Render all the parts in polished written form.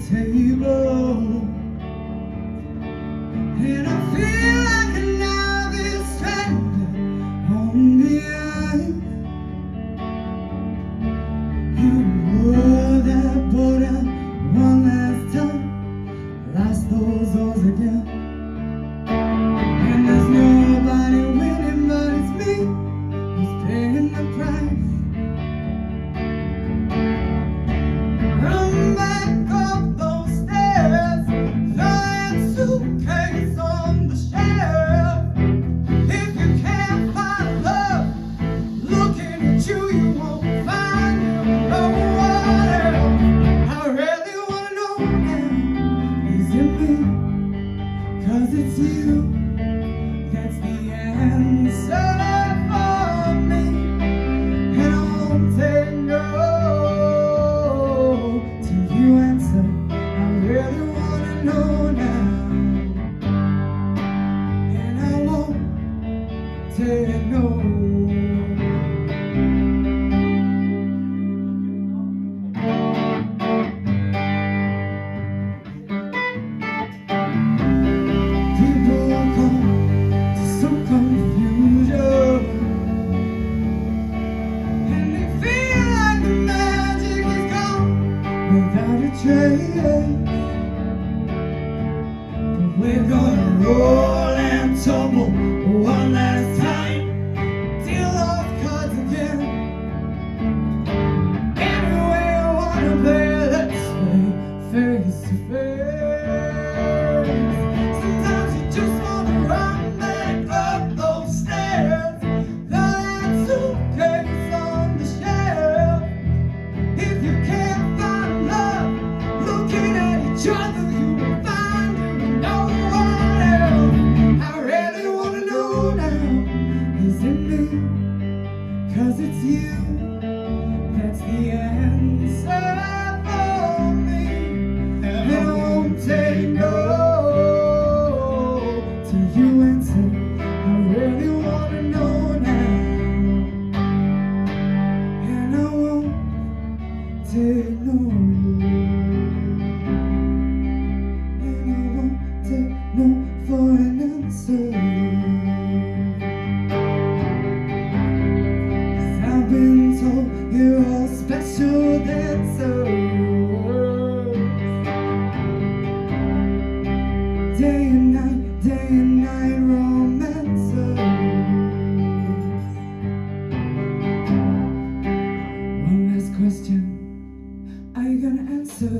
table, and I feel like an novice stranded on the ice. You wore that boat out one last time, lost those oars again, and there's nobody winning but it's me who's paying the price. Run back up those stairs, throw that suitcase on the shelf. If you can't find love, looking at you, you won't find no one else. I really wanna know now, is it me? 'Cause it's you, that's the answer for me. And I won't say no till you answer. I really wanna know now, and I won't say no. People come to some confusion, and they feel like the magic is gone without a trace. But we're gonna roll and tumble one last time, deal those cards again. Any way I wanna play, let's play face to face. Sometimes you just wanna run back up those stairs, throw that suitcase on the shelf. If you can't find love, looking at each other, you will find no one else. I really wanna know now, is it me? 'Cause it's you, that's the answer for me. And I won't take no till you answer. I really wanna know now, and I won't take no, and I won't take no for an answer. 'Cause I've been told you're all special dancers, day and night romancers. One last question, are you gonna answer?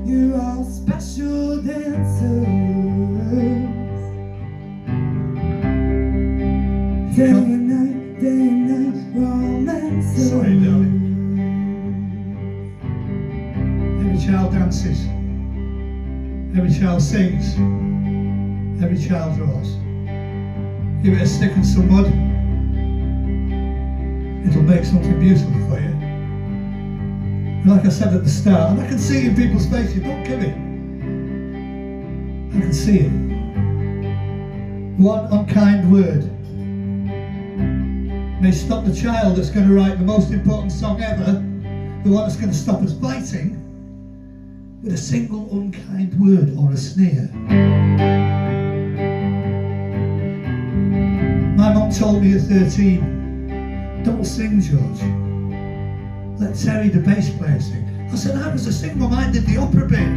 You're all special dancers, day and night romancers. Sorry, darling. Every child dances, every child sings, every child draws. Give it a stick and some mud, it'll make something beautiful for you. And like I said at the start, and I can see it in people's faces, don't give it. I can see it. One unkind word may stop the child that's going to write the most important song ever, the one that's going to stop us fighting, with a single unkind word or a sneer. My mum told me at 13, don't sing, George. Let Terry, the bass player, sing. I said, I was a singer, Mum, I did the opera bit.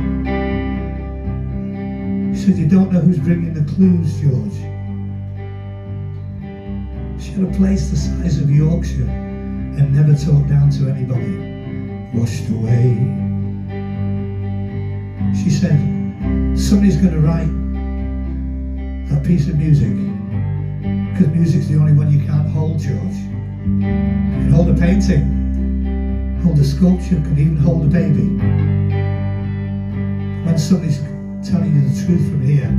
She said, you don't know who's bringing the clues, George. She had a place the size of Yorkshire and never talked down to anybody. Washed away. She said, somebody's going to write that piece of music, because music's the only one you can't hold, George. You can hold a painting, hold a sculpture, can even hold a baby. When somebody's telling you the truth from here,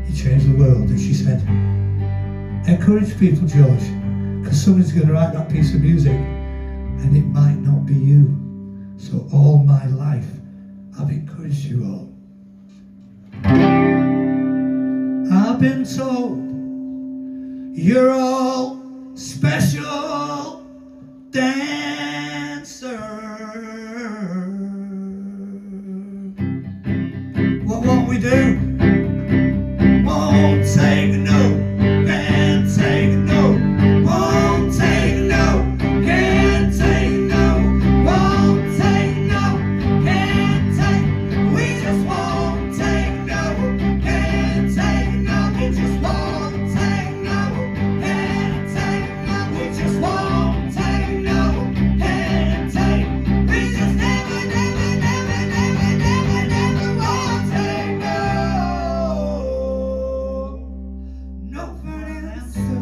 you change the world. And she said, encourage people, George, because somebody's going to write that piece of music and it might not be you. So all my life, I've encouraged you all. I've been told you're all special dancers. What won't we do? Won't take no, can't take no, won't take no, can't take no, won't take no, can't take, we just won't take no, can't take no, we just won't take no, can't take no, we just won't take no, can't take, we just never, never, never, never, never, never won't take no. No further answer.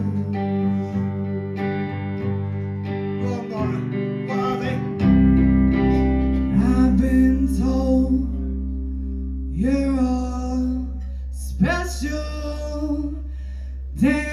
Go on, Mora. What are they? I've been told you're all special dancers.